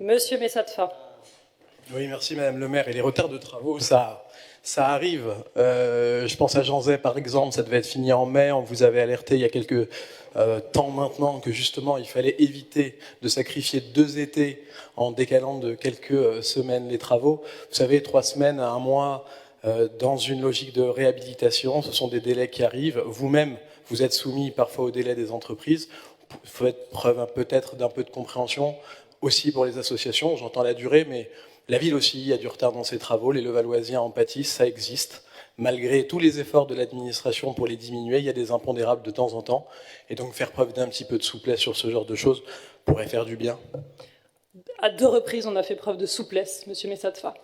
Monsieur Messatfa. Oui, merci Madame le maire. Et les retards de travaux, ça arrive. Je pense à Janzay par exemple, ça devait être fini en mai. On vous avait alerté il y a quelques temps maintenant que justement il fallait éviter de sacrifier 2 étés en décalant de quelques semaines les travaux. Vous savez, 3 semaines à 1 mois dans une logique de réhabilitation, ce sont des délais qui arrivent. Vous-même, vous êtes soumis parfois aux délais des entreprises. Il faut être preuve peut-être d'un peu de compréhension aussi pour les associations. J'entends la durée, mais la ville aussi a du retard dans ses travaux, les Levalloisiens en pâtissent, ça existe. Malgré tous les efforts de l'administration pour les diminuer, il y a des impondérables de temps en temps. Et donc faire preuve d'un petit peu de souplesse sur ce genre de choses pourrait faire du bien. À 2 reprises, on a fait preuve de souplesse, Monsieur Messatfa.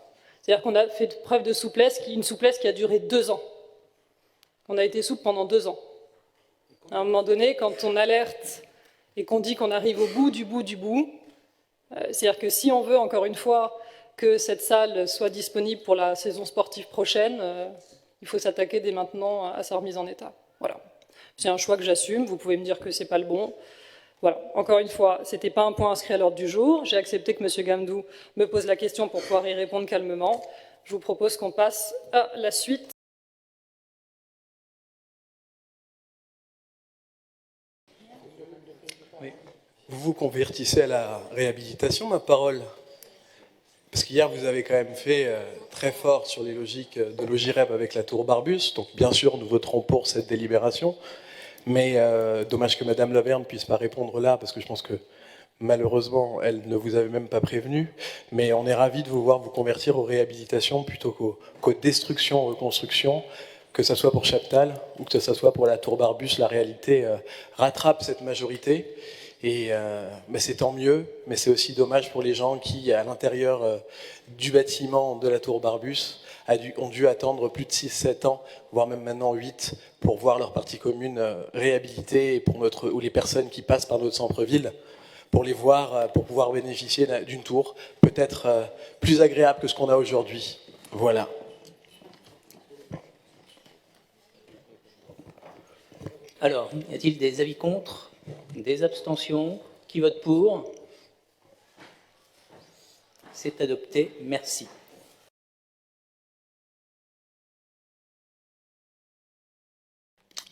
C'est-à-dire qu'on a fait preuve de souplesse, une souplesse qui a duré 2 ans. On a été souple pendant 2 ans. À un moment donné, quand on alerte et qu'on dit qu'on arrive au bout du bout, c'est-à-dire que si on veut, encore une fois, que cette salle soit disponible pour la saison sportive prochaine, il faut s'attaquer dès maintenant à sa remise en état. Voilà. C'est un choix que j'assume, vous pouvez me dire que c'est pas le bon. Voilà, encore une fois, ce n'était pas un point inscrit à l'ordre du jour. J'ai accepté que M. Gamdou me pose la question pour pouvoir y répondre calmement. Je vous propose qu'on passe à la suite. Oui. Vous vous convertissez à la réhabilitation, ma parole. Parce qu'hier, vous avez quand même fait très fort sur les logiques de l'OGIREP avec la tour Barbus. Donc, bien sûr, nous voterons pour cette délibération. Mais dommage que Madame Laverne ne puisse pas répondre là, parce que je pense que malheureusement, elle ne vous avait même pas prévenu. Mais on est ravis de vous voir vous convertir aux réhabilitations plutôt qu'aux destructions, aux reconstructions, que ce soit pour Chaptal ou que ce soit pour la tour Barbus. La réalité rattrape cette majorité. Et c'est tant mieux, mais c'est aussi dommage pour les gens qui, à l'intérieur du bâtiment de la tour Barbus, ont dû attendre plus de 6-7 ans, voire même maintenant 8, pour voir leur partie commune réhabilitée, et ou les personnes qui passent par notre centre-ville, pour les voir, pour pouvoir bénéficier d'une tour peut-être plus agréable que ce qu'on a aujourd'hui. Voilà. Alors, y a-t-il des avis contre? Des abstentions? Qui vote pour? C'est adopté. Merci.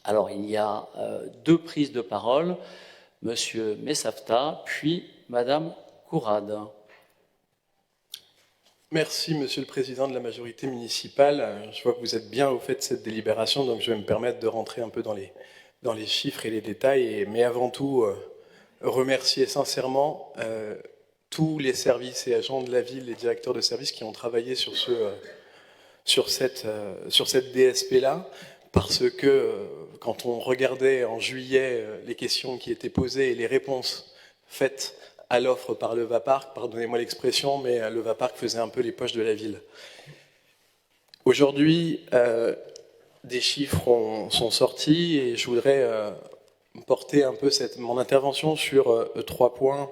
Alors, il y a 2 prises de parole. Monsieur Messafta, puis Madame Courade. Merci, Monsieur le Président de la majorité municipale. Je vois que vous êtes bien au fait de cette délibération, donc je vais me permettre de rentrer un peu dans les chiffres et les détails. Mais avant tout, remercier sincèrement tous les services et agents de la ville, les directeurs de services qui ont travaillé sur cette DSP-là, parce que quand on regardait en juillet les questions qui étaient posées et les réponses faites à l'offre par le Vaparc, pardonnez-moi l'expression, mais le Vaparc faisait un peu les poches de la ville. Aujourd'hui, des chiffres sont sortis et je voudrais porter un peu mon intervention sur 3 points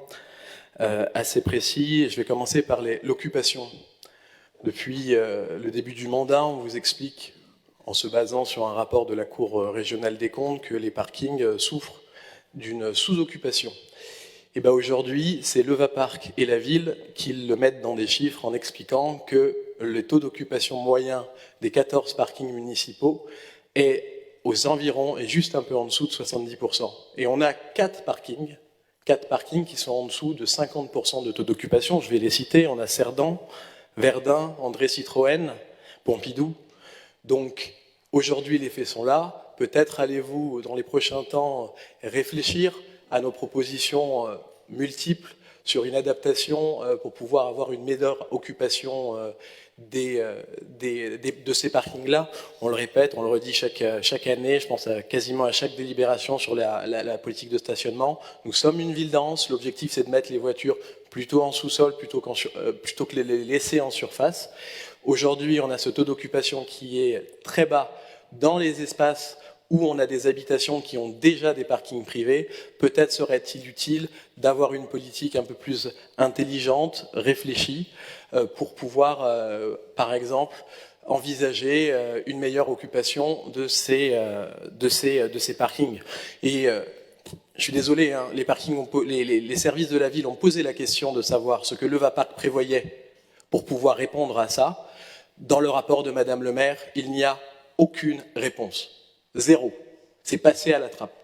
assez précis. Je vais commencer par l'occupation. Depuis le début du mandat, on vous explique, en se basant sur un rapport de la Cour régionale des comptes, que les parkings souffrent d'une sous-occupation. Et bien aujourd'hui, c'est le Vaparc et la ville qui le mettent dans des chiffres en expliquant que le taux d'occupation moyen des 14 parkings municipaux est aux environs et juste un peu en dessous de 70%. Et on a 4 parkings qui sont en dessous de 50% de taux d'occupation. Je vais les citer. On a Cerdan, Verdun, André Citroën, Pompidou. Donc aujourd'hui, les faits sont là. Peut-être allez-vous, dans les prochains temps, réfléchir à nos propositions multiples sur une adaptation pour pouvoir avoir une meilleure occupation de ces parkings-là. On le répète, on le redit chaque année, je pense quasiment à chaque délibération sur la politique de stationnement. Nous sommes une ville dense, l'objectif c'est de mettre les voitures plutôt en sous-sol plutôt que les laisser en surface. Aujourd'hui, on a ce taux d'occupation qui est très bas dans les espaces où on a des habitations qui ont déjà des parkings privés. Peut-être serait-il utile d'avoir une politique un peu plus intelligente, réfléchie, pour pouvoir, par exemple, envisager une meilleure occupation de ces parkings. Et je suis désolé, hein, les services de la ville ont posé la question de savoir ce que l'EVAPARC prévoyait pour pouvoir répondre à ça. Dans le rapport de Madame le maire, il n'y a aucune réponse. Zéro. C'est passé à la trappe.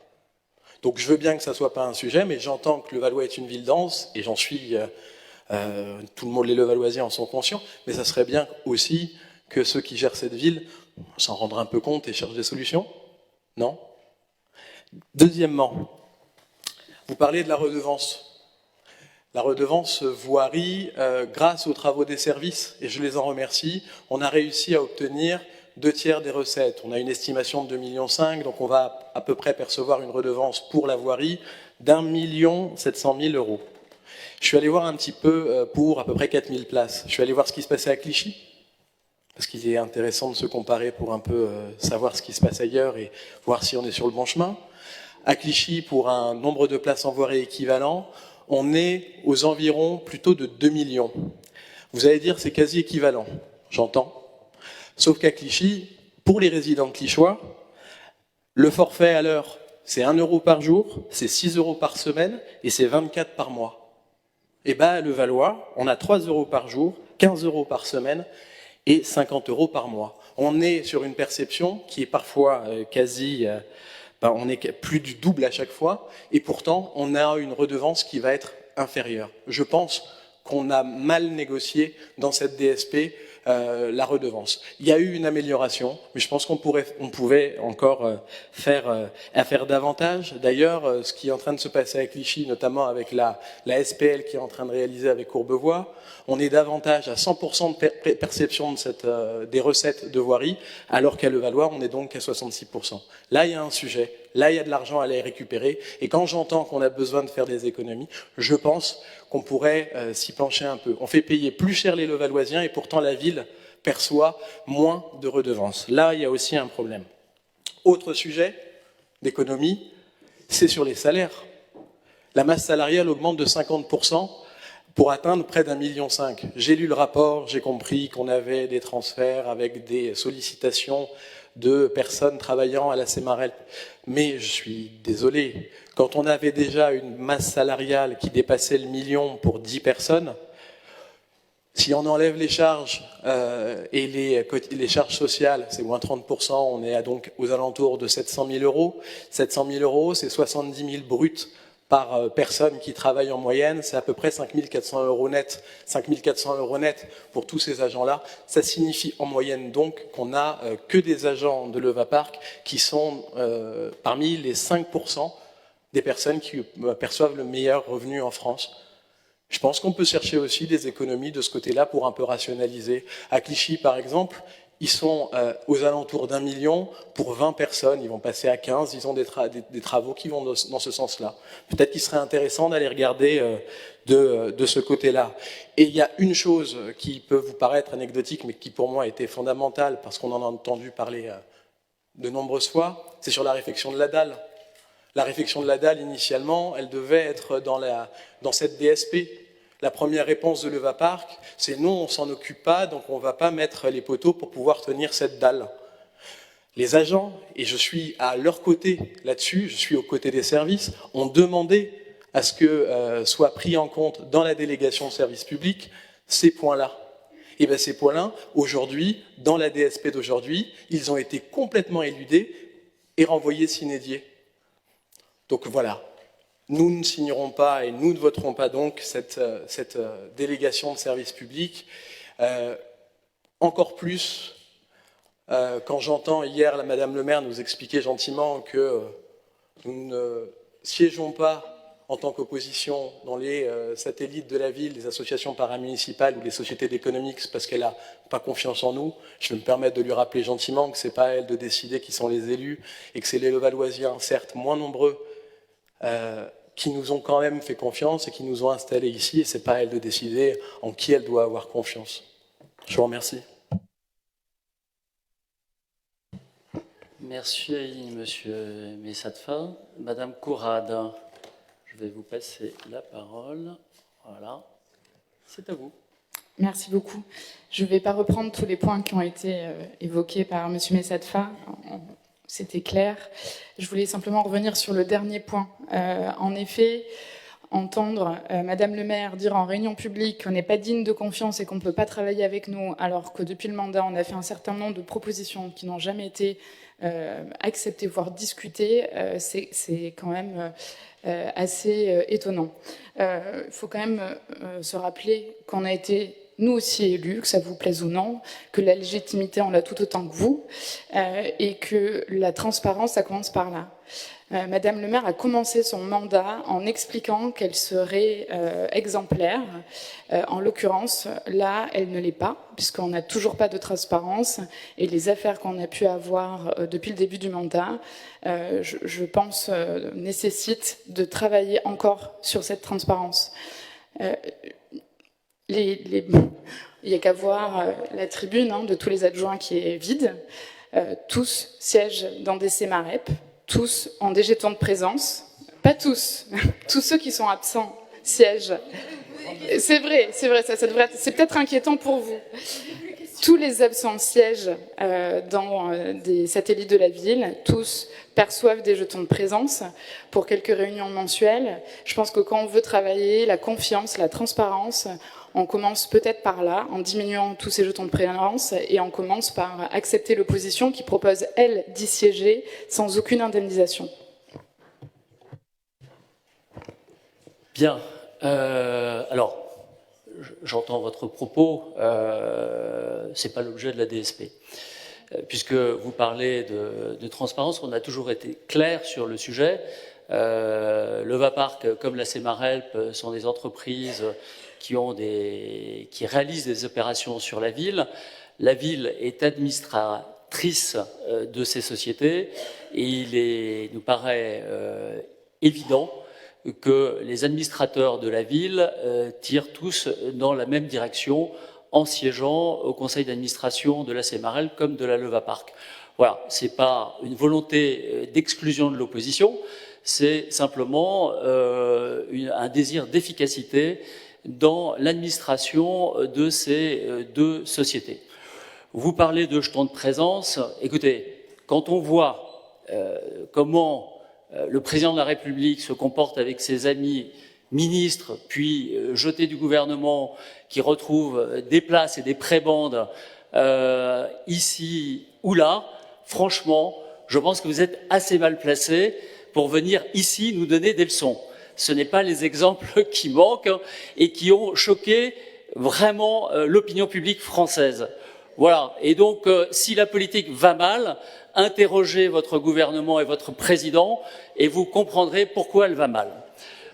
Donc je veux bien que ça ne soit pas un sujet, mais j'entends que Levallois est une ville dense, et j'en suis... tout le monde, les Levalloisiens en sont conscients, mais ça serait bien aussi que ceux qui gèrent cette ville s'en rendent un peu compte et cherchent des solutions. Non ? Deuxièmement, vous parlez de la redevance. La redevance voirie, grâce aux travaux des services, et je les en remercie, on a réussi à obtenir 2/3 des recettes. On a une estimation de 2,5 millions, donc on va à peu près percevoir une redevance pour la voirie d'1 700 000 €. Je suis allé voir un petit peu pour à peu près 4000 places. Je suis allé voir ce qui se passait à Clichy, parce qu'il est intéressant de se comparer pour un peu savoir ce qui se passe ailleurs et voir si on est sur le bon chemin. À Clichy, pour un nombre de places en voirie équivalent, on est aux environs plutôt de 2 millions. Vous allez dire c'est quasi équivalent, j'entends. Sauf qu'à Clichy, pour les résidents clichois, le forfait à l'heure, c'est 1 € par jour, c'est 6 € par semaine et c'est 24 par mois. Et bien, à Levallois, on a 3 € par jour, 15 € par semaine et 50 € par mois. On est sur une perception qui est parfois on est plus du double à chaque fois, et pourtant, on a une redevance qui va être inférieure. Je pense qu'on a mal négocié dans cette DSP la redevance. Il y a eu une amélioration, mais je pense qu'on pouvait encore faire davantage. D'ailleurs, ce qui est en train de se passer à Clichy, notamment avec la SPL qui est en train de réaliser avec Courbevoie, on est davantage à 100% de perception de des recettes de voirie, alors qu'à Levallois, on est donc à 66%. Là, il y a un sujet. Là, il y a de l'argent à aller récupérer. Et quand j'entends qu'on a besoin de faire des économies, je pense qu'on pourrait s'y pencher un peu. On fait payer plus cher les Levalloisiens et pourtant la ville perçoit moins de redevances. Là, il y a aussi un problème. Autre sujet d'économie, c'est sur les salaires. La masse salariale augmente de 50% pour atteindre près d'1,5 million. J'ai lu le rapport, j'ai compris qu'on avait des transferts avec des sollicitations de personnes travaillant à la Semarelp. Mais je suis désolé, quand on avait déjà une masse salariale qui dépassait le million pour 10 personnes, si on enlève les charges et les charges sociales, c'est moins 30%, on est donc aux alentours de 700 000 €. 700 000 €, c'est 70 000 bruts par personne qui travaille en moyenne, c'est à peu près 5 400 € net. 5 400 € net pour tous ces agents-là. Ça signifie en moyenne donc qu'on n'a que des agents de l'EVAPARC qui sont parmi les 5% des personnes qui perçoivent le meilleur revenu en France. Je pense qu'on peut chercher aussi des économies de ce côté-là pour un peu rationaliser. À Clichy, par exemple, ils sont aux alentours d'1 million pour 20 personnes. Ils vont passer à 15. Ils ont des travaux qui vont dans ce sens-là. Peut-être qu'il serait intéressant d'aller regarder de ce côté-là. Et il y a une chose qui peut vous paraître anecdotique, mais qui pour moi était fondamentale, parce qu'on en a entendu parler de nombreuses fois, c'est sur la réfection de la dalle. La réfection de la dalle, initialement, elle devait être dans cette DSP. La première réponse de l'EVAPARC, c'est non, on s'en occupe pas, donc on ne va pas mettre les poteaux pour pouvoir tenir cette dalle. Les agents, et je suis à leur côté là-dessus, je suis aux côtés des services, ont demandé à ce que soient pris en compte dans la délégation de service public ces points-là. Et bien ces points-là, aujourd'hui, dans la DSP d'aujourd'hui, ils ont été complètement éludés et renvoyés sine die. Donc voilà. Nous ne signerons pas et nous ne voterons pas donc cette délégation de service public. Encore plus, quand j'entends hier Madame le maire nous expliquer gentiment que nous ne siégeons pas en tant qu'opposition dans les satellites de la ville, les associations paramunicipales ou les sociétés d'économie parce qu'elle n'a pas confiance en nous. Je vais me permettre de lui rappeler gentiment que ce n'est pas à elle de décider qui sont les élus et que c'est les Levalloisiens, certes moins nombreux, qui nous ont quand même fait confiance et qui nous ont installés ici, et ce n'est pas à elle de décider en qui elle doit avoir confiance. Je vous remercie. Merci, Monsieur Messatfa. Madame Courade, je vais vous passer la parole. Voilà, c'est à vous. Merci beaucoup. Je ne vais pas reprendre tous les points qui ont été évoqués par Monsieur Messatfa. c'était clair. Je voulais simplement revenir sur le dernier point. En effet, entendre Madame le maire dire en réunion publique qu'on n'est pas digne de confiance et qu'on ne peut pas travailler avec nous, alors que depuis le mandat, on a fait un certain nombre de propositions qui n'ont jamais été acceptées, voire discutées, c'est quand même assez étonnant. Il faut quand même se rappeler qu'on a été nous aussi élus, que ça vous plaise ou non, que la légitimité, on l'a tout autant que vous, et que la transparence, ça commence par là. Madame le maire a commencé son mandat en expliquant qu'elle serait exemplaire. En l'occurrence, là, elle ne l'est pas, puisqu'on n'a toujours pas de transparence, et les affaires qu'on a pu avoir depuis le début du mandat, je pense, nécessitent de travailler encore sur cette transparence. Il n'y a qu'à voir la tribune de tous les adjoints qui est vide. Tous siègent dans des CEMAREP, tous ont des jetons de présence. Pas tous, tous ceux qui sont absents siègent. C'est vrai, ça devrait être, c'est peut-être inquiétant pour vous. Tous les absents siègent dans des satellites de la ville, tous perçoivent des jetons de présence pour quelques réunions mensuelles. Je pense que quand on veut travailler la confiance, la transparence, on commence peut-être par là, en diminuant tous ces jetons de présence, et on commence par accepter l'opposition qui propose, elle, d'y siéger sans aucune indemnisation. Bien. Alors, j'entends votre propos, c'est pas l'objet de la DSP. Puisque vous parlez de transparence, on a toujours été clair sur le sujet. Le Vaparc, comme la CEMAREP, sont des entreprises qui réalisent des opérations sur la ville. La ville est administratrice de ces sociétés et il nous paraît évident que les administrateurs de la ville tirent tous dans la même direction en siégeant au conseil d'administration de la CEMAREP comme de la Levaparc. Voilà, c'est pas une volonté d'exclusion de l'opposition, c'est simplement un désir d'efficacité dans l'administration de ces deux sociétés. Vous parlez de jetons de présence. Écoutez, quand on voit comment le président de la République se comporte avec ses amis ministres, puis jetés du gouvernement, qui retrouvent des places et des prébendes ici ou là, franchement, je pense que vous êtes assez mal placé pour venir ici nous donner des leçons. Ce n'est pas les exemples qui manquent et qui ont choqué vraiment l'opinion publique française. Voilà. Et donc, si la politique va mal, interrogez votre gouvernement et votre président et vous comprendrez pourquoi elle va mal.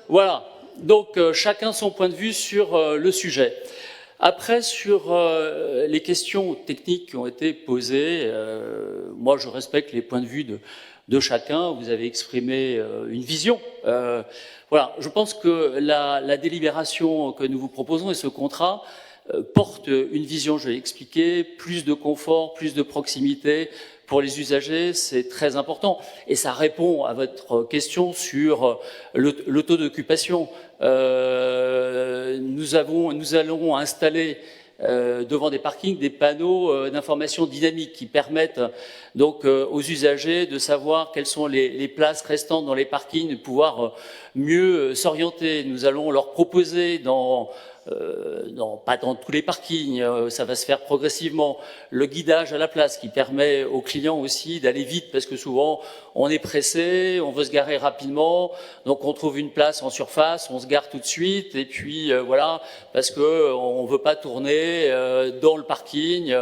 Voilà. Donc, chacun son point de vue sur le sujet. Après, sur les questions techniques qui ont été posées, moi, je respecte les points de vue de chacun. Vous avez exprimé une vision. Voilà, je pense que la délibération que nous vous proposons et ce contrat porte une vision, je l'ai expliqué, plus de confort, plus de proximité pour les usagers, c'est très important. Et ça répond à votre question sur le taux d'occupation. Nous allons installer devant des parkings des panneaux d'information dynamique qui permettent donc aux usagers de savoir quelles sont les places restantes dans les parkings, de pouvoir mieux s'orienter. Nous allons leur proposer pas dans tous les parkings, ça va se faire progressivement, le guidage à la place qui permet aux clients aussi d'aller vite parce que souvent on est pressé, on veut se garer rapidement, donc on trouve une place en surface, on se gare tout de suite et puis voilà, parce que on veut pas tourner dans le parking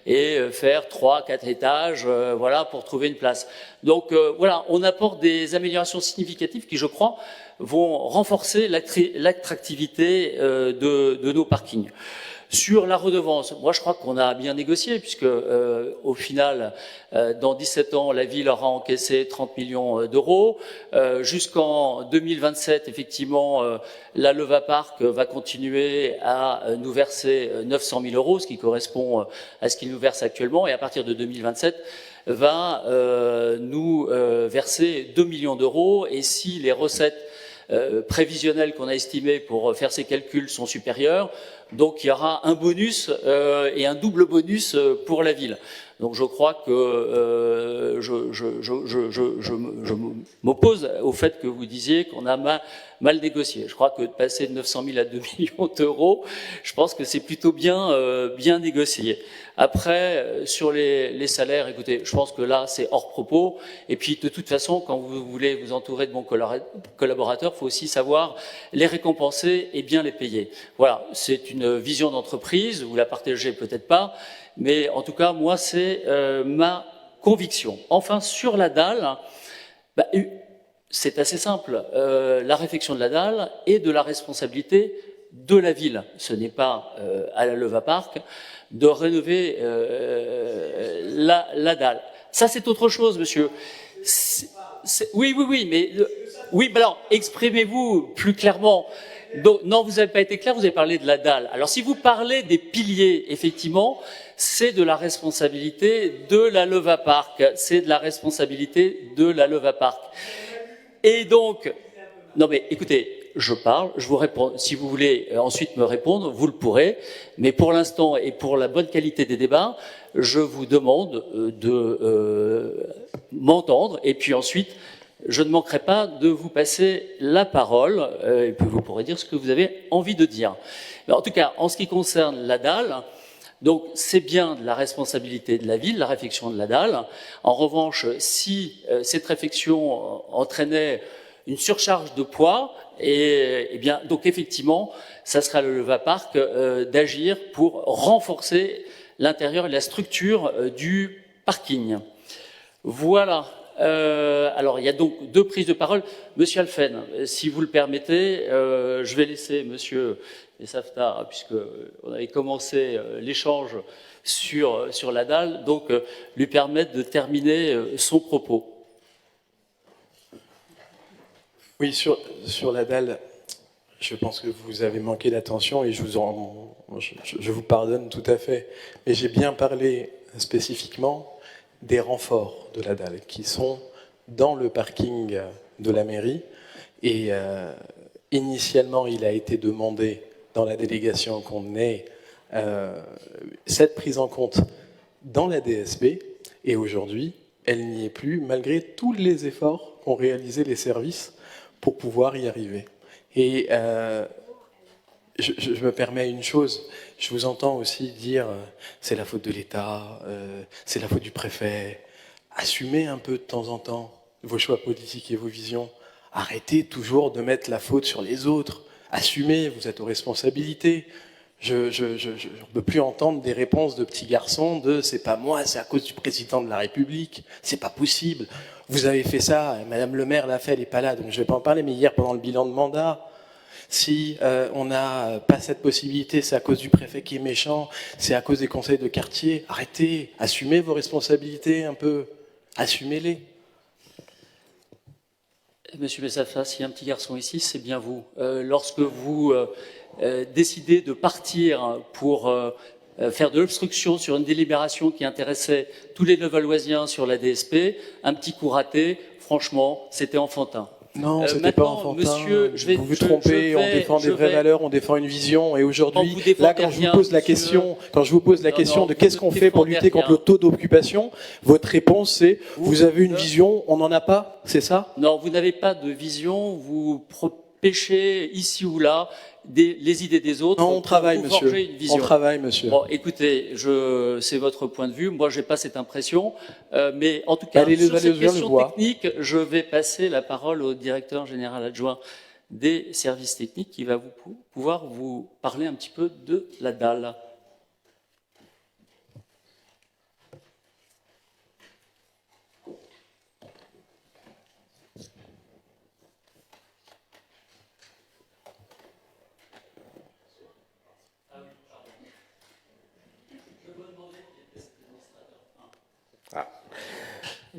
et faire 3-4 étages, voilà, pour trouver une place. Donc voilà, on apporte des améliorations significatives qui, je crois, vont renforcer l'attractivité de nos parkings. Sur la redevance, moi je crois qu'on a bien négocié puisque au final, dans 17 ans, la ville aura encaissé 30 millions d'euros. Jusqu'en 2027, effectivement, la Levaparc va continuer à nous verser 900 000 euros, ce qui correspond à ce qu'il nous verse actuellement, et à partir de 2027, va nous verser 2 millions d'euros. Et si les recettes prévisionnelles qu'on a estimées pour faire ces calculs sont supérieures, Donc il y aura un bonus et un double bonus pour la ville. Donc je crois que je m'oppose au fait que vous disiez qu'on a mal négocié. Je crois que de passer de 900 000 à 2 millions d'euros, je pense que c'est plutôt bien négocié. Après, sur les salaires, écoutez, je pense que là, c'est hors propos. Et puis, de toute façon, quand vous voulez vous entourer de bons collaborateurs, il faut aussi savoir les récompenser et bien les payer. Voilà, c'est une vision d'entreprise, vous la partagez peut-être pas, mais en tout cas, moi, c'est ma conviction. Enfin, sur la dalle, c'est assez simple. La réfection de la dalle est de la responsabilité de la ville. Ce n'est pas à la Leva Park de rénover la dalle. Ça, c'est autre chose, monsieur. Oui, mais oui, alors exprimez-vous plus clairement. Donc, non, vous n'avez pas été clair. Vous avez parlé de la dalle. Alors, si vous parlez des piliers, effectivement, c'est de la responsabilité de la Leva Park. C'est de la responsabilité de la Leva Park. Et donc, non mais écoutez, je parle, je vous réponds. Si vous voulez ensuite me répondre, vous le pourrez. Mais pour l'instant et pour la bonne qualité des débats, je vous demande de m'entendre. Et puis ensuite, je ne manquerai pas de vous passer la parole. Et puis vous pourrez dire ce que vous avez envie de dire. Mais en tout cas, en ce qui concerne la dalle, donc c'est bien de la responsabilité de la ville, la réfection de la dalle. En revanche, si cette réfection entraînait une surcharge de poids, et bien donc effectivement, ça sera le Leva Park d'agir pour renforcer l'intérieur et la structure du parking. Voilà. Alors il y a donc deux prises de parole. Monsieur Alphen, si vous le permettez, je vais laisser Monsieur Messafta, puisqu'on avait commencé l'échange sur la dalle, donc lui permettre de terminer son propos. Oui, sur la dalle, je pense que vous avez manqué d'attention et je vous pardonne tout à fait. Mais j'ai bien parlé spécifiquement des renforts de la dalle qui sont dans le parking de la mairie. Et initialement, il a été demandé dans la délégation qu'on ait cette prise en compte dans la DSP. Et aujourd'hui, elle n'y est plus, malgré tous les efforts qu'ont réalisés les services pour pouvoir y arriver. Et je me permets une chose, je vous entends aussi dire c'est la faute de l'État, c'est la faute du préfet. Assumez un peu de temps en temps vos choix politiques et vos visions. Arrêtez toujours de mettre la faute sur les autres. Assumez, vous êtes aux responsabilités. Je ne peux plus entendre des réponses de petits garçons de c'est pas moi, c'est à cause du président de la République, c'est pas possible. Vous avez fait ça, Madame le maire l'a fait, elle n'est pas là, donc je ne vais pas en parler, mais hier pendant le bilan de mandat, si on n'a pas cette possibilité, c'est à cause du préfet qui est méchant, c'est à cause des conseils de quartier. Arrêtez, assumez vos responsabilités un peu, assumez-les. Monsieur Messafta, s'il y a un petit garçon ici, c'est bien vous. Lorsque vous décidez de partir pour faire de l'obstruction sur une délibération qui intéressait tous les Levalloisiens sur la DSP, un petit coup raté, franchement, c'était enfantin. Non, c'était pas enfantin. Monsieur, vous vous trompez, on défend des vraies valeurs, on défend une vision. Et aujourd'hui, là, quand je vous pose la question, de qu'est-ce qu'on fait pour lutter contre le taux d'occupation, votre réponse c'est vous avez une vision, on n'en a pas, c'est ça? Non, vous n'avez pas de vision, vous pêchez ici ou là les idées des autres. Non, on travaille, monsieur. On travaille, monsieur. Bon, écoutez, c'est votre point de vue. Moi, j'ai pas cette impression. Mais en tout cas, sur cette question technique, je vais passer la parole au directeur général adjoint des services techniques qui va pouvoir vous parler un petit peu de la dalle.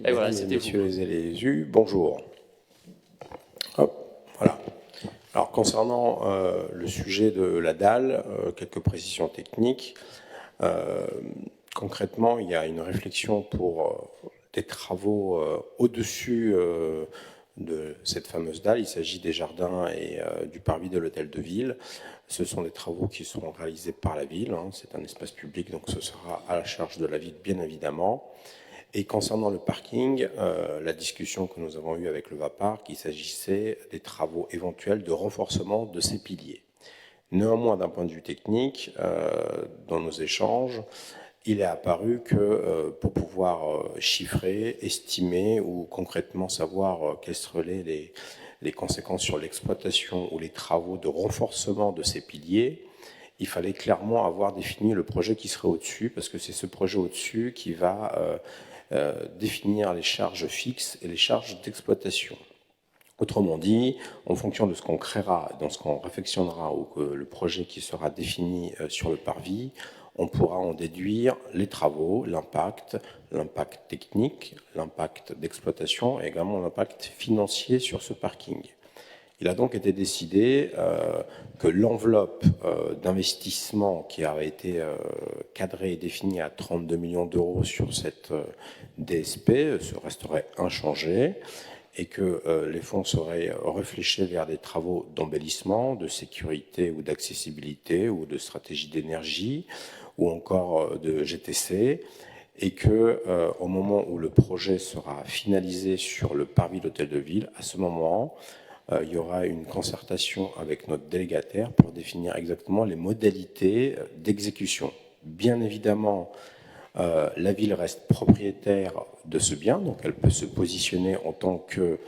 Et voilà, messieurs les élus, bonjour. Hop, voilà. Alors, concernant le sujet de la dalle, quelques précisions techniques. Concrètement, il y a une réflexion pour des travaux au-dessus de cette fameuse dalle. Il s'agit des jardins et du parvis de l'hôtel de ville. Ce sont des travaux qui seront réalisés par la ville. C'est un espace public, donc ce sera à la charge de la ville, bien évidemment. Et concernant le parking, la discussion que nous avons eue avec le VAPARC, il s'agissait des travaux éventuels de renforcement de ces piliers. Néanmoins, d'un point de vue technique, dans nos échanges, il est apparu que pour pouvoir chiffrer, estimer ou concrètement savoir quelles seraient les conséquences sur l'exploitation ou les travaux de renforcement de ces piliers, il fallait clairement avoir défini le projet qui serait au-dessus, parce que c'est ce projet au-dessus qui va définir les charges fixes et les charges d'exploitation. Autrement dit, en fonction de ce qu'on créera, dans ce qu'on réfectionnera ou que le projet qui sera défini sur le parvis, on pourra en déduire les travaux, l'impact technique, l'impact d'exploitation et également l'impact financier sur ce parking. Il a donc été décidé que l'enveloppe d'investissement qui avait été cadrée et définie à 32 millions d'euros sur cette DSP resterait inchangée et que les fonds seraient réfléchis vers des travaux d'embellissement, de sécurité ou d'accessibilité ou de stratégie d'énergie ou encore de GTC, et que au moment où le projet sera finalisé sur le parvis de l'hôtel de ville, à ce moment, il y aura une concertation avec notre délégataire pour définir exactement les modalités d'exécution. Bien évidemment, la ville reste propriétaire de ce bien, donc elle peut se positionner en tant que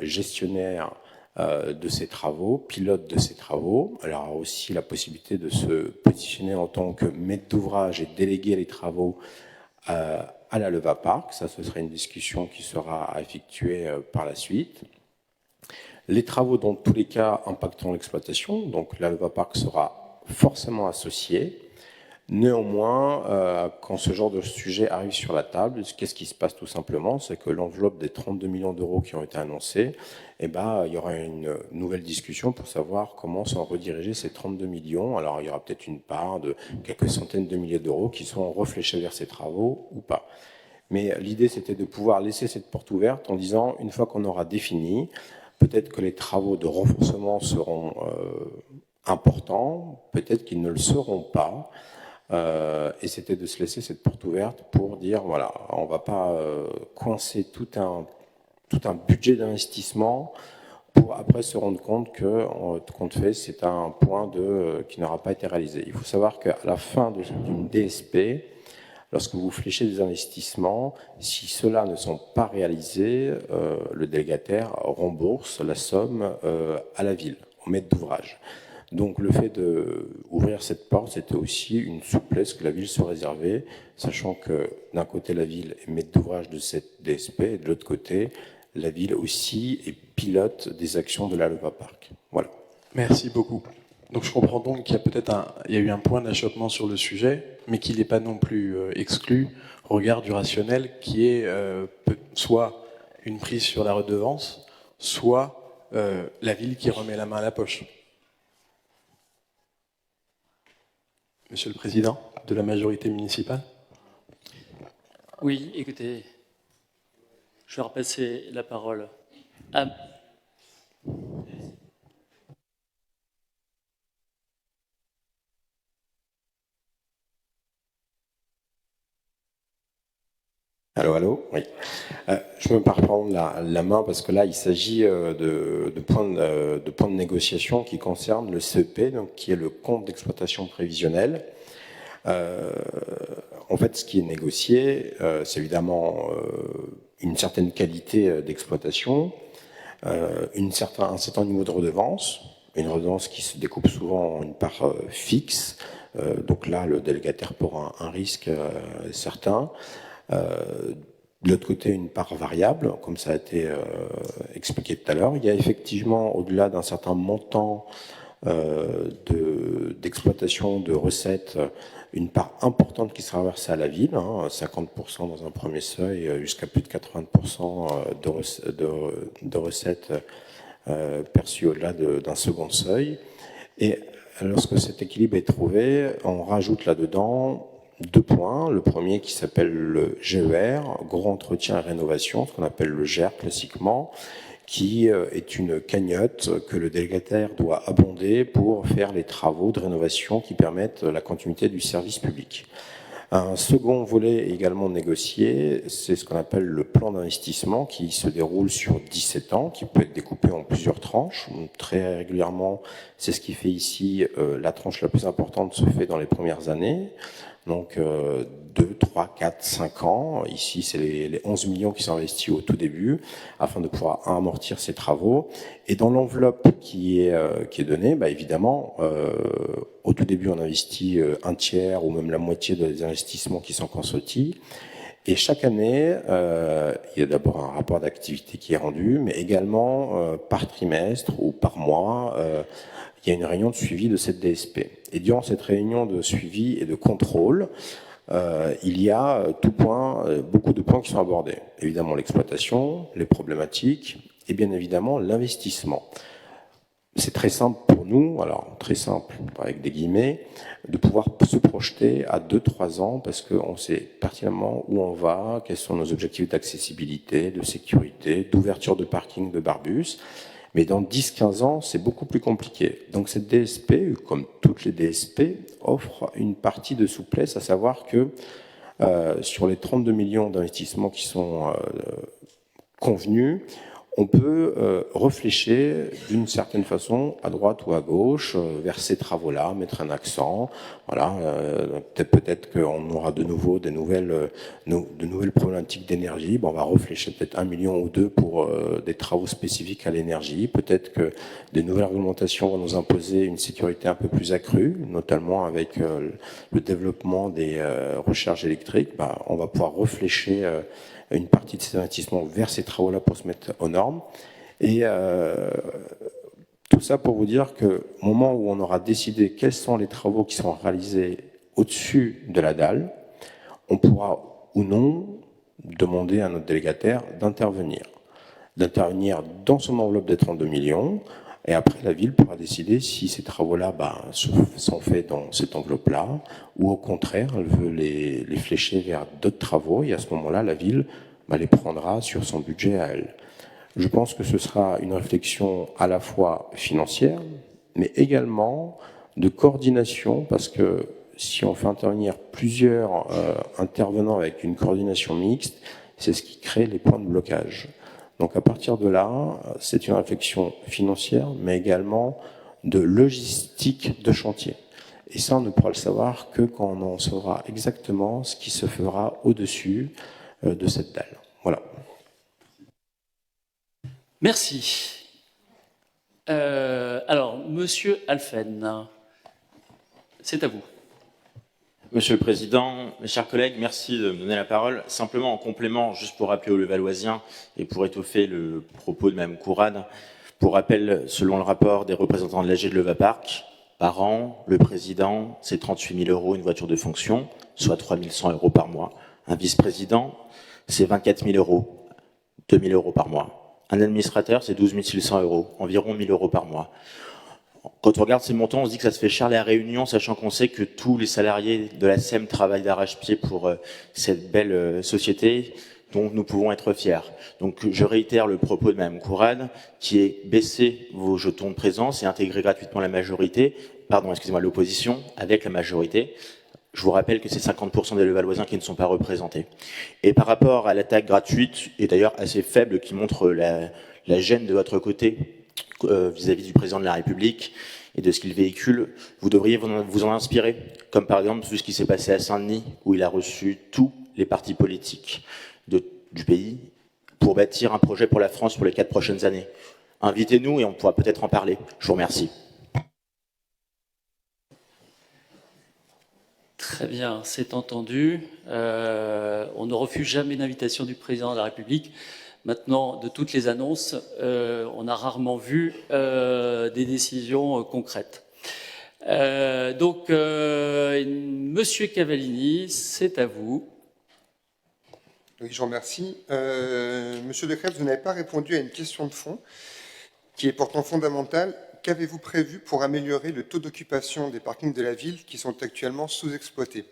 gestionnaire de ces travaux, pilote de ces travaux. Elle aura aussi la possibilité de se positionner en tant que maître d'ouvrage et déléguer les travaux à la Levapark. Ça, ce sera une discussion qui sera à effectuer par la suite. Les travaux, dans tous les cas, impacteront l'exploitation, donc la Levapark sera forcément associée. Néanmoins, quand ce genre de sujet arrive sur la table, qu'est-ce qui se passe tout simplement? C'est que l'enveloppe des 32 millions d'euros qui ont été annoncés, il y aura une nouvelle discussion pour savoir comment sont redirigés ces 32 millions. Alors, il y aura peut-être une part de quelques centaines de milliers d'euros qui sont réfléchis vers ces travaux ou pas. Mais l'idée, c'était de pouvoir laisser cette porte ouverte en disant, une fois qu'on aura défini, peut-être que les travaux de renforcement seront importants, peut-être qu'ils ne le seront pas. Et c'était de se laisser cette porte ouverte pour dire, voilà, on ne va pas coincer tout un budget d'investissement pour après se rendre compte que, tout compte fait, c'est un point qui n'aura pas été réalisé. Il faut savoir qu'à la fin d'une DSP, lorsque vous fléchez des investissements, si ceux-là ne sont pas réalisés, le délégataire rembourse la somme à la ville, au maître d'ouvrage. Donc le fait d'ouvrir cette porte, c'était aussi une souplesse que la ville se réservait, sachant que d'un côté la ville est maître d'ouvrage de cette DSP, et de l'autre côté, la ville aussi est pilote des actions de la Levapark. Voilà. Merci beaucoup. Donc je comprends donc qu'il y a peut-être il y a eu un point d'achoppement sur le sujet, mais qu'il n'est pas non plus exclu au regard du rationnel qui est soit une prise sur la redevance, soit la ville qui remet la main à la poche. Monsieur le Président de la majorité municipale. Oui, écoutez, je vais repasser la parole à... Allô, oui. Je me permets de prendre la main parce que là, il s'agit de points de négociation qui concernent le CEP, donc, qui est le compte d'exploitation prévisionnel. En fait, ce qui est négocié, c'est évidemment une certaine qualité d'exploitation, un certain niveau de redevance, une redevance qui se découpe souvent en une part fixe. Donc là, le délégataire pour un risque certain. De l'autre côté, une part variable, comme ça a été expliqué tout à l'heure. Il y a effectivement, au-delà d'un certain montant d'exploitation de recettes, une part importante qui sera versée à la ville, 50% dans un premier seuil, jusqu'à plus de 80% de recettes perçues au-delà d'un second seuil. Et lorsque cet équilibre est trouvé, on rajoute là-dedans 2 points. Le premier qui s'appelle le GER, Gros Entretien et Rénovation, ce qu'on appelle le GER classiquement, qui est une cagnotte que le délégataire doit abonder pour faire les travaux de rénovation qui permettent la continuité du service public. Un second volet également négocié, c'est ce qu'on appelle le plan d'investissement qui se déroule sur 17 ans, qui peut être découpé en plusieurs tranches. Très régulièrement, c'est ce qui fait ici, la tranche la plus importante se fait dans les premières années. Donc 2, 3, 4, 5 ans. Ici, c'est les 11 millions qui sont investis au tout début afin de pouvoir amortir ces travaux. Et dans l'enveloppe qui est donnée, évidemment, au tout début, on investit un tiers ou même la moitié des investissements qui sont consentis. Et chaque année, il y a d'abord un rapport d'activité qui est rendu, mais également par trimestre ou par mois, il y a une réunion de suivi de cette DSP. Et durant cette réunion de suivi et de contrôle, il y a beaucoup de points qui sont abordés. Évidemment l'exploitation, les problématiques et bien évidemment l'investissement. C'est très simple pour nous, alors très simple avec des guillemets, de pouvoir se projeter à 2-3 ans parce qu'on sait pertinemment où on va, quels sont nos objectifs d'accessibilité, de sécurité, d'ouverture de parking, de barbus. Mais dans 10-15 ans, c'est beaucoup plus compliqué. Donc cette DSP, comme toutes les DSP, offre une partie de souplesse, à savoir que sur les 32 millions d'investissements qui sont convenus, on peut réfléchir d'une certaine façon à droite ou à gauche vers ces travaux-là, mettre un accent. Voilà, peut-être qu'on aura de nouveau de nouvelles problématiques d'énergie. On va réfléchir peut-être 1 million ou 2 pour des travaux spécifiques à l'énergie. Peut-être que des nouvelles réglementations vont nous imposer une sécurité un peu plus accrue, notamment avec le développement des recharges électriques. On va pouvoir réfléchir une partie de ces investissements vers ces travaux-là pour se mettre aux normes. Et tout ça pour vous dire qu'au moment où on aura décidé quels sont les travaux qui sont réalisés au-dessus de la dalle, on pourra ou non demander à notre délégataire d'intervenir dans son enveloppe des 32 millions. Et après, la ville pourra décider si ces travaux-là sont faits dans cette enveloppe-là, ou au contraire, elle veut les flécher vers d'autres travaux, et à ce moment-là, la ville les prendra sur son budget à elle. Je pense que ce sera une réflexion à la fois financière, mais également de coordination, parce que si on fait intervenir plusieurs intervenants avec une coordination mixte, c'est ce qui crée les points de blocage. Donc à partir de là, c'est une réflexion financière, mais également de logistique de chantier. Et ça, on ne pourra le savoir que quand on saura exactement ce qui se fera au-dessus de cette dalle. Voilà. Merci. Alors, Monsieur Alphen, c'est à vous. Monsieur le Président, mes chers collègues, merci de me donner la parole. Simplement en complément, juste pour rappeler aux Levalloisiens et pour étoffer le propos de Mme Courade, pour rappel, selon le rapport des représentants de l'AG de Levapark, par an, le président, c'est 38 000 € une voiture de fonction, soit 3 100 € par mois. Un vice-président, c'est 24 000 €, 2 000 € par mois. Un administrateur, c'est 12 600 €, environ 1 000 € par mois. Quand on regarde ces montants, on se dit que ça se fait cher la réunion, sachant qu'on sait que tous les salariés de la SEM travaillent d'arrache-pied pour cette belle société dont nous pouvons être fiers. Donc je réitère le propos de Mme Courade, qui est baisser vos jetons de présence et intégrer gratuitement l'opposition avec la majorité. Je vous rappelle que c'est 50% des Levalloisiens qui ne sont pas représentés. Et par rapport à l'attaque gratuite, et d'ailleurs assez faible, qui montre la gêne de votre côté vis-à-vis du président de la République et de ce qu'il véhicule, vous devriez vous en inspirer, comme par exemple tout ce qui s'est passé à Saint-Denis, où il a reçu tous les partis politiques du pays pour bâtir un projet pour la France pour les 4 prochaines années. Invitez-nous et on pourra peut-être en parler. Je vous remercie. Très bien, c'est entendu. On ne refuse jamais l'invitation du président de la République. Maintenant, de toutes les annonces, on a rarement vu des décisions concrètes. Monsieur Cavallini, c'est à vous. Oui, je vous remercie. Monsieur Decrève, vous n'avez pas répondu à une question de fond qui est pourtant fondamentale. Qu'avez-vous prévu pour améliorer le taux d'occupation des parkings de la ville qui sont actuellement sous-exploités?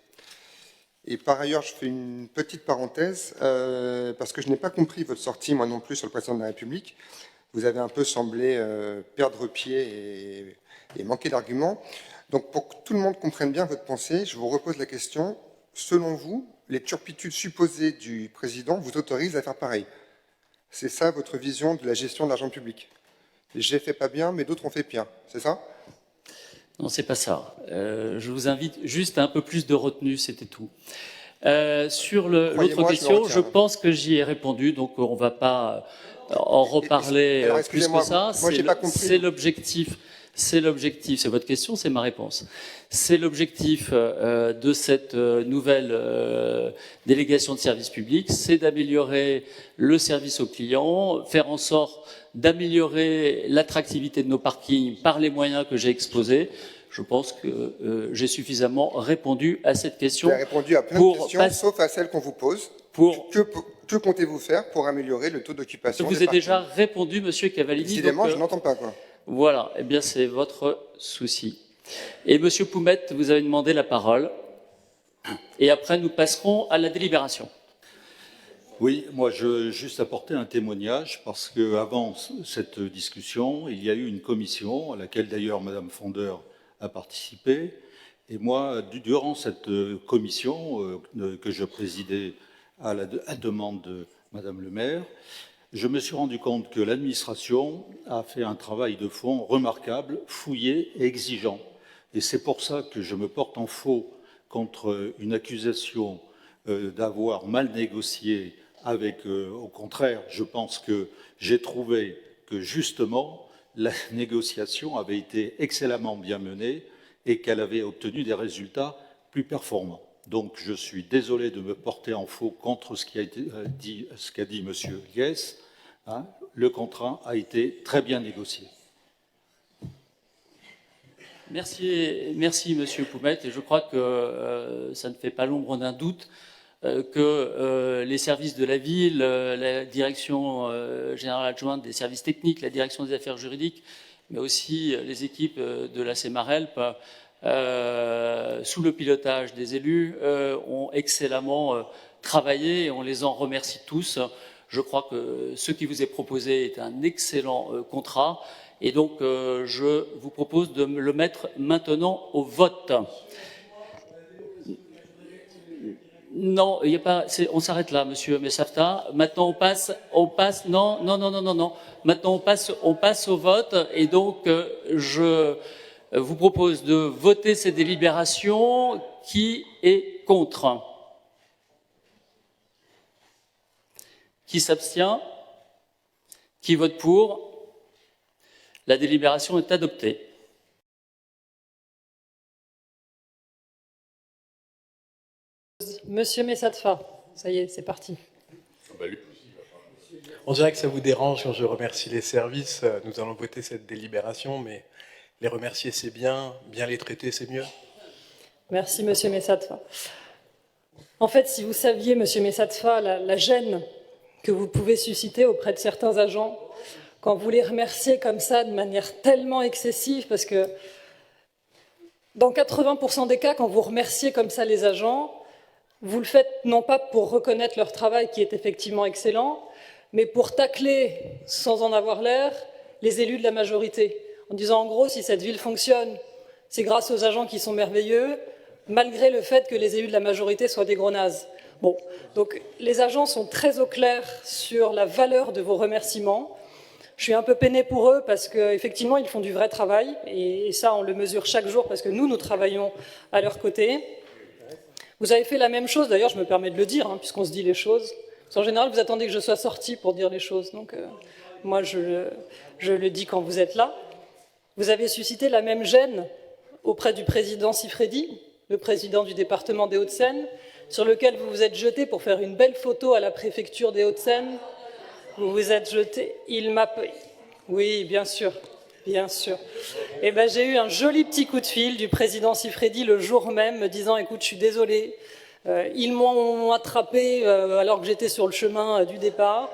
Et par ailleurs, je fais une petite parenthèse, parce que je n'ai pas compris votre sortie, moi non plus, sur le président de la République. vous avez un peu semblé perdre pied et manquer d'arguments. Donc, pour que tout le monde comprenne bien votre pensée, je vous repose la question. Selon vous, les turpitudes supposées du président vous autorisent à faire pareil? C'est ça votre vision de la gestion de l'argent public? J'ai fait pas bien, mais d'autres ont fait bien, c'est ça? Non, c'est pas ça. Je vous invite juste à un peu plus de retenue, c'était tout. Sur l'autre question, je pense que j'y ai répondu, donc on ne va pas en reparler plus que ça. Moi, j'ai pas compris. C'est l'objectif. C'est l'objectif, c'est votre question, c'est ma réponse. C'est l'objectif de cette nouvelle délégation de service public, c'est d'améliorer le service aux clients, faire en sorte d'améliorer l'attractivité de nos parkings par les moyens que j'ai exposés. Je pense que j'ai suffisamment répondu à cette question. Vous avez répondu à plein de questions, sauf à celle qu'on vous pose. Que comptez-vous faire pour améliorer le taux d'occupation? Je vous ai déjà répondu, Monsieur Cavallini. Décidément, je n'entends pas, quoi. Voilà, eh bien c'est votre souci. Et Monsieur Poumette, vous avez demandé la parole. Et après, nous passerons à la délibération. Oui, moi je veux juste apporter un témoignage parce qu'avant cette discussion, il y a eu une commission à laquelle d'ailleurs Madame Fondeur a participé. Et moi, durant cette commission que je présidais à la demande de Madame le maire, je me suis rendu compte que l'administration a fait un travail de fond remarquable, fouillé et exigeant. Et c'est pour ça que je me porte en faux contre une accusation d'avoir mal négocié avec, au contraire, je pense que j'ai trouvé que justement la négociation avait été excellemment bien menée et qu'elle avait obtenu des résultats plus performants. Donc je suis désolé de me porter en faux contre ce qui a été dit, ce qu'a dit Monsieur Guess. Hein, le contrat a été très bien négocié. Merci Monsieur Poumette. Et je crois que ça ne fait pas l'ombre d'un doute que les services de la ville, la direction générale adjointe des services techniques, la direction des affaires juridiques, mais aussi les équipes de la CEMARELP, sous le pilotage des élus, ont excellemment travaillé et on les en remercie tous. Je crois que ce qui vous est proposé est un excellent contrat et donc je vous propose de le mettre maintenant au vote. Non, il y a pas. On s'arrête là, Monsieur Messafta. Maintenant, on passe. Non. Maintenant, on passe au vote, et donc je vous propose de voter ces délibérations. Qui est contre? Qui s'abstient? Qui vote pour? La délibération est adoptée. Monsieur Messatfa, ça y est, c'est parti. On dirait que ça vous dérange quand je remercie les services. Nous allons voter cette délibération, mais les remercier c'est bien les traiter c'est mieux. Merci Monsieur Messatfa. En fait, si vous saviez, Monsieur Messatfa, la gêne que vous pouvez susciter auprès de certains agents quand vous les remerciez comme ça de manière tellement excessive, parce que dans 80% des cas, quand vous remerciez comme ça les agents, vous le faites non pas pour reconnaître leur travail qui est effectivement excellent, mais pour tacler, sans en avoir l'air, les élus de la majorité. En disant en gros, si cette ville fonctionne, c'est grâce aux agents qui sont merveilleux, malgré le fait que les élus de la majorité soient des gros nazes. Bon, donc les agents sont très au clair sur la valeur de vos remerciements. Je suis un peu peinée pour eux parce qu'effectivement, ils font du vrai travail, et ça, on le mesure chaque jour parce que nous travaillons à leur côté. Vous avez fait la même chose, d'ailleurs, je me permets de le dire, puisqu'on se dit les choses. Parce qu'en général, vous attendez que je sois sortie pour dire les choses. Donc, moi, je le dis quand vous êtes là. Vous avez suscité la même gêne auprès du président Siffredi, le président du département des Hauts-de-Seine, sur lequel vous vous êtes jeté pour faire une belle photo à la préfecture des Hauts-de-Seine. Vous vous êtes jeté. Il m'a... Oui, bien sûr. Bien sûr. Eh ben, j'ai eu un joli petit coup de fil du président Siffredi le jour même, me disant « Écoute, je suis désolé, ils m'ont attrapé alors que j'étais sur le chemin du départ.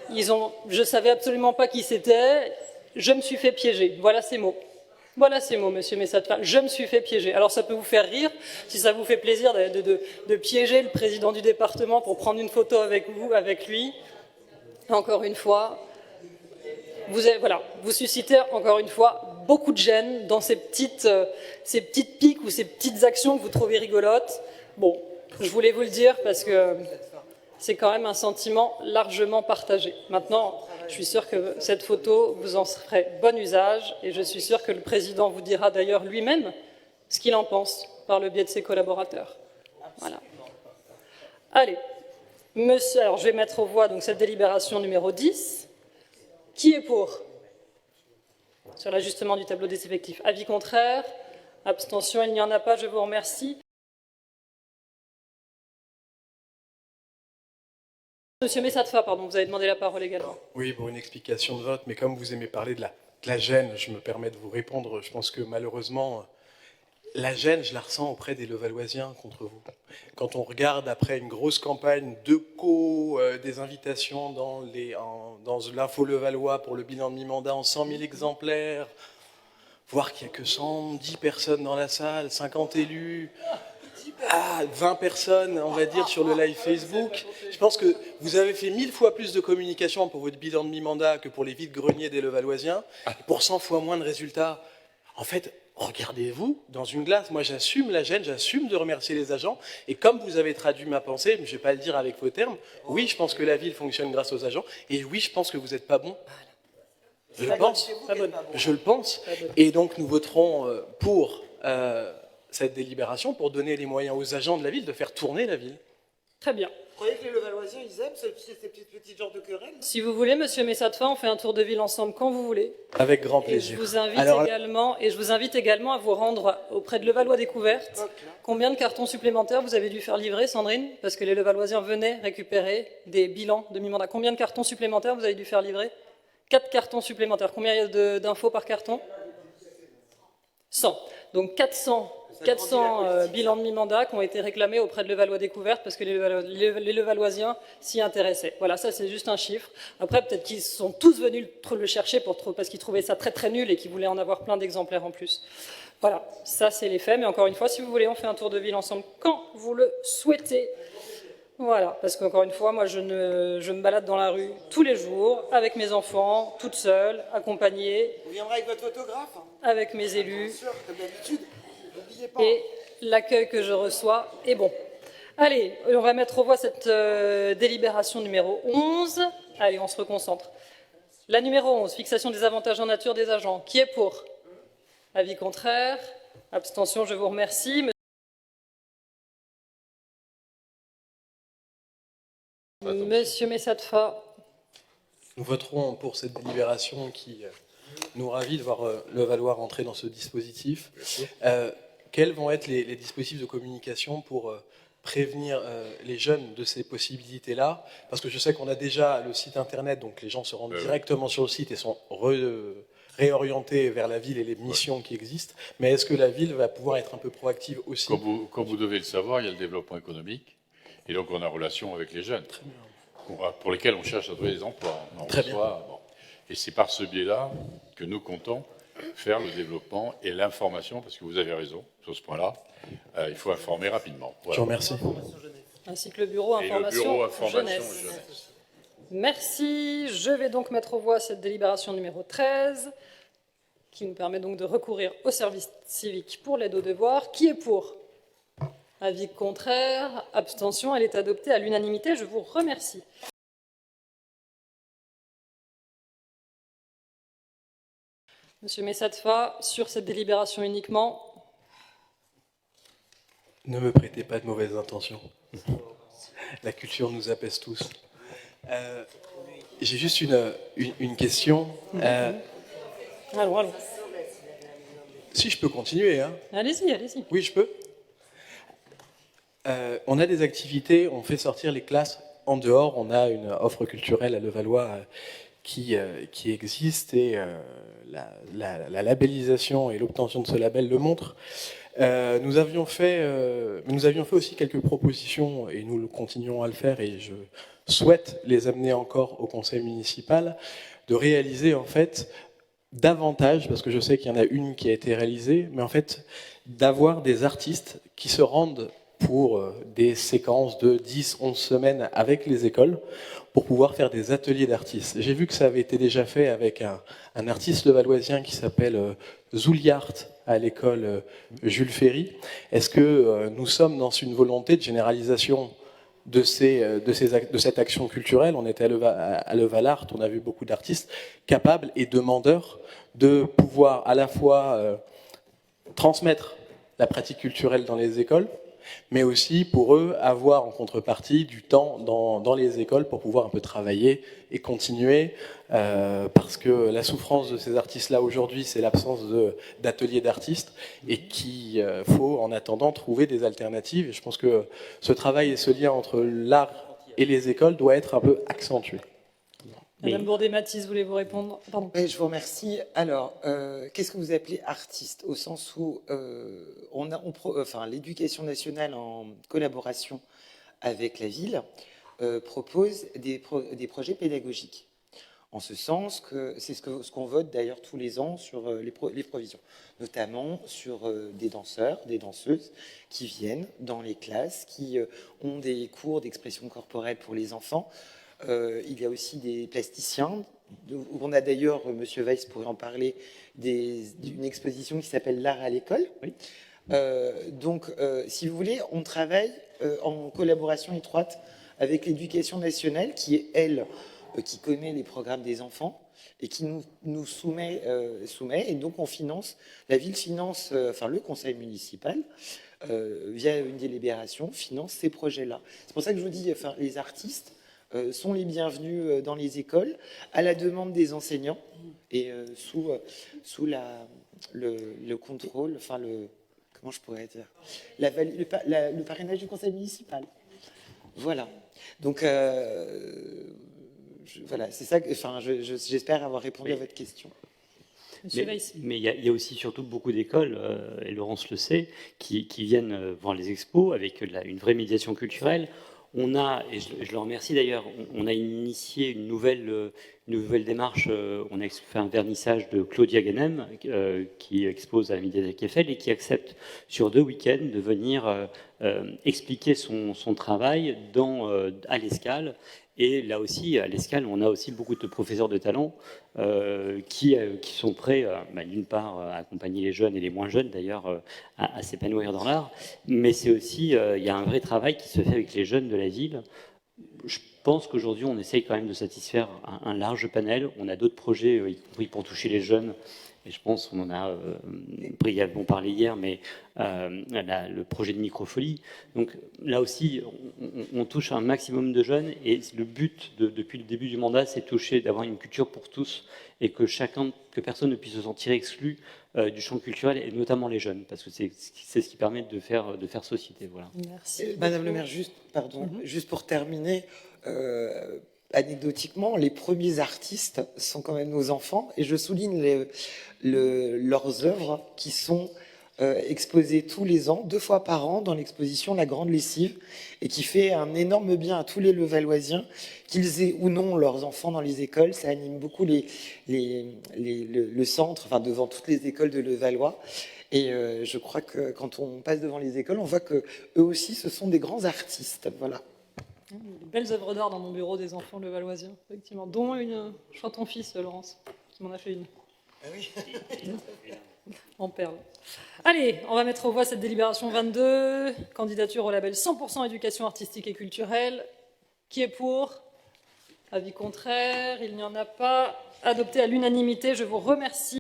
Je ne savais absolument pas qui c'était. Je me suis fait piéger. » Voilà ces mots. Voilà ces mots, monsieur Messatfa. Je me suis fait piéger. Alors, ça peut vous faire rire, si ça vous fait plaisir de piéger le président du département pour prendre une photo avec vous, avec lui. Encore une fois... vous suscitez encore une fois beaucoup de gêne dans ces petites piques ou ces petites actions que vous trouvez rigolotes. Bon, je voulais vous le dire parce que c'est quand même un sentiment largement partagé. Maintenant, je suis sûr que cette photo, vous en ferez bon usage et je suis sûr que le président vous dira d'ailleurs lui-même ce qu'il en pense par le biais de ses collaborateurs. Voilà. Allez, monsieur, alors je vais mettre aux voix donc cette délibération numéro 10. Qui est pour? Sur l'ajustement du tableau des effectifs. Avis contraire? Abstention? Il n'y en a pas, je vous remercie. Monsieur Messatfa, pardon, vous avez demandé la parole également. Oui, pour une explication de vote, mais comme vous aimez parler de la gêne, je me permets de vous répondre. Je pense que malheureusement, la gêne, je la ressens auprès des Levalloisiens contre vous. Quand on regarde après une grosse campagne de des invitations dans l'info Levallois pour le bilan de mi-mandat en 100 000 exemplaires, voir qu'il n'y a que 110 personnes dans la salle, 50 élus, 20 personnes, on va dire, sur le live Facebook. Je pense que vous avez fait 1000 fois plus de communication pour votre bilan de mi-mandat que pour les vides-greniers des Levalloisiens, et pour 100 fois moins de résultats. En fait, regardez-vous dans une glace. Moi, j'assume la gêne, j'assume de remercier les agents. Et comme vous avez traduit ma pensée, mais je ne vais pas le dire avec vos termes, oui, je pense que la ville fonctionne grâce aux agents. Et oui, je pense que vous n'êtes pas bon. Je le pense. Je le pense. Et donc, nous voterons pour cette délibération pour donner les moyens aux agents de la ville de faire tourner la ville. Très bien. Vous croyez que les Levalloisiens, ils aiment ces petits genres de querelles? Si vous voulez, monsieur Messatfa, on fait un tour de ville ensemble quand vous voulez. Avec grand Et plaisir. je vous invite également à vous rendre auprès de Levallois Découverte. Combien de cartons supplémentaires vous avez dû faire livrer, Sandrine? Parce que les Levalloisiens venaient récupérer des bilans de mi-mandat. Combien de cartons supplémentaires vous avez dû faire livrer? 4 cartons supplémentaires. Combien il y a d'infos par carton? 100. Donc 400 bilans de mi-mandat qui ont été réclamés auprès de Levallois Découverte parce que les Levalloisiens s'y intéressaient. Voilà, ça c'est juste un chiffre. Après, peut-être qu'ils sont tous venus le chercher parce qu'ils trouvaient ça très très nul et qu'ils voulaient en avoir plein d'exemplaires en plus. Voilà, ça c'est les faits. Mais encore une fois, si vous voulez, on fait un tour de ville ensemble quand vous le souhaitez. Voilà, parce qu'encore une fois, moi je me balade dans la rue tous les jours avec mes enfants, toute seule, accompagnée. Vous viendrez avec votre photographe? Avec mes élus. Bien sûr, comme d'habitude. N'oubliez pas. Et l'accueil que je reçois est bon. Allez, on va mettre aux voix cette délibération numéro 11. Allez, on se reconcentre. La numéro 11, fixation des avantages en nature des agents. Qui est pour? Avis contraire? Abstention, je vous remercie. Monsieur Messatfa. Nous voterons pour cette délibération qui nous ravit de voir Levallois rentrer dans ce dispositif. Quels vont être les dispositifs de communication pour prévenir les jeunes de ces possibilités-là? Parce que je sais qu'on a déjà le site internet, donc les gens se rendent directement sur le site et sont réorientés vers la ville et les missions qui existent. Mais est-ce que la ville va pouvoir être un peu proactive aussi? Comme vous devez le savoir, il y a le développement économique. Et donc, on a relation avec les jeunes, pour lesquels on cherche à trouver des emplois. Et c'est par ce biais-là que nous comptons faire le développement et l'information, parce que vous avez raison sur ce point-là. Il faut informer rapidement. Voilà. Je vous remercie. Ainsi que le bureau information, jeunesse. Merci. Je vais donc mettre aux voix cette délibération numéro 13, qui nous permet donc de recourir au service civique pour l'aide aux devoirs. Qui est pour? Avis contraire, abstention, elle est adoptée à l'unanimité. Je vous remercie. Monsieur Messatfa, sur cette délibération uniquement. Ne me prêtez pas de mauvaises intentions. La culture nous apaise tous. J'ai juste une question. Allons. Si je peux continuer. Hein. Allez-y. Oui, je peux. On a des activités, on fait sortir les classes en dehors. On a une offre culturelle à Levallois qui existe et la labellisation et l'obtention de ce label le montrent. Nous avions fait aussi quelques propositions et nous continuons à le faire et je souhaite les amener encore au conseil municipal, de réaliser en fait davantage, parce que je sais qu'il y en a une qui a été réalisée, mais en fait d'avoir des artistes qui se rendent pour des séquences de 10-11 semaines avec les écoles pour pouvoir faire des ateliers d'artistes. J'ai vu que ça avait été déjà fait avec un artiste levalloisien qui s'appelle Zouliart à l'école Jules Ferry. Est-ce que nous sommes dans une volonté de généralisation de cette action culturelle? On était à Levalart, on a vu beaucoup d'artistes capables et demandeurs de pouvoir à la fois transmettre la pratique culturelle dans les écoles, mais aussi pour eux avoir en contrepartie du temps dans les écoles pour pouvoir un peu travailler et continuer, parce que la souffrance de ces artistes-là aujourd'hui, c'est l'absence d'ateliers d'artistes, et qu'il faut en attendant trouver des alternatives. Et je pense que ce travail et ce lien entre l'art et les écoles doit être un peu accentué. Madame Bourdet-Mathis, voulez-vous répondre? Pardon. Oui, je vous remercie. Alors, qu'est-ce que vous appelez artiste? Au sens où l'éducation nationale, en collaboration avec la ville, propose des projets pédagogiques. En ce sens que c'est ce qu'on vote d'ailleurs tous les ans sur les provisions, notamment sur des danseurs, des danseuses qui viennent dans les classes, qui ont des cours d'expression corporelle pour les enfants. Il y a aussi des plasticiens. On a d'ailleurs, Monsieur Weiss pourrait en parler, d'une exposition qui s'appelle L'art à l'école. Oui. Donc, si vous voulez, on travaille en collaboration étroite avec l'éducation nationale, qui est, elle, qui connaît les programmes des enfants et qui nous soumet, et donc on finance, la ville finance, le conseil municipal, via une délibération, finance ces projets-là. C'est pour ça que je vous dis, les artistes sont les bienvenus dans les écoles, à la demande des enseignants, et sous le contrôle, comment je pourrais dire, le parrainage du conseil municipal. Voilà. Donc, voilà, c'est ça que, j'espère avoir répondu à votre question. Mais il y a aussi surtout beaucoup d'écoles, et Laurence le sait, qui viennent voir les expos avec une vraie médiation culturelle. On a, et je le remercie d'ailleurs, on a initié une nouvelle démarche. On a fait un vernissage de Claudia Ganem, qui expose à la Médiathèque Eiffel et qui accepte sur 2 week-ends de venir expliquer son travail à l'Escale. Et là aussi, à l'Escale, on a aussi beaucoup de professeurs de talent qui sont prêts, d'une part, à accompagner les jeunes et les moins jeunes, d'ailleurs, à s'épanouir dans l'art. Mais c'est aussi, il y a un vrai travail qui se fait avec les jeunes de la ville. Je pense qu'aujourd'hui, on essaye quand même de satisfaire un large panel. On a d'autres projets, y compris pour toucher les jeunes. Et je pense qu'on en a brièvement parlé hier, mais le projet de Microfolie. Donc là aussi, on touche un maximum de jeunes, et le but depuis le début du mandat, c'est d'avoir une culture pour tous, et que personne ne puisse se sentir exclu du champ culturel, et notamment les jeunes, parce que c'est ce qui permet de faire société. Voilà. Merci. Madame le maire, juste pour terminer. Anecdotiquement, les premiers artistes sont quand même nos enfants, et je souligne leurs œuvres qui sont exposées tous les ans, 2 fois par an, dans l'exposition La Grande Lessive, et qui fait un énorme bien à tous les Levalloisiens, qu'ils aient ou non leurs enfants dans les écoles. Ça anime beaucoup le centre, devant toutes les écoles de Levallois. Et je crois que quand on passe devant les écoles, on voit que eux aussi, ce sont des grands artistes. Voilà. Des belles œuvres d'art dans mon bureau des enfants levalloisiens, effectivement. Dont une, je crois ton fils, Laurence, qui m'en a fait une. Ah oui. En perles. Allez, on va mettre aux voix cette délibération 22. Candidature au label 100% éducation artistique et culturelle. Qui est pour? Avis contraire? Il n'y en a pas. Adopté à l'unanimité. Je vous remercie.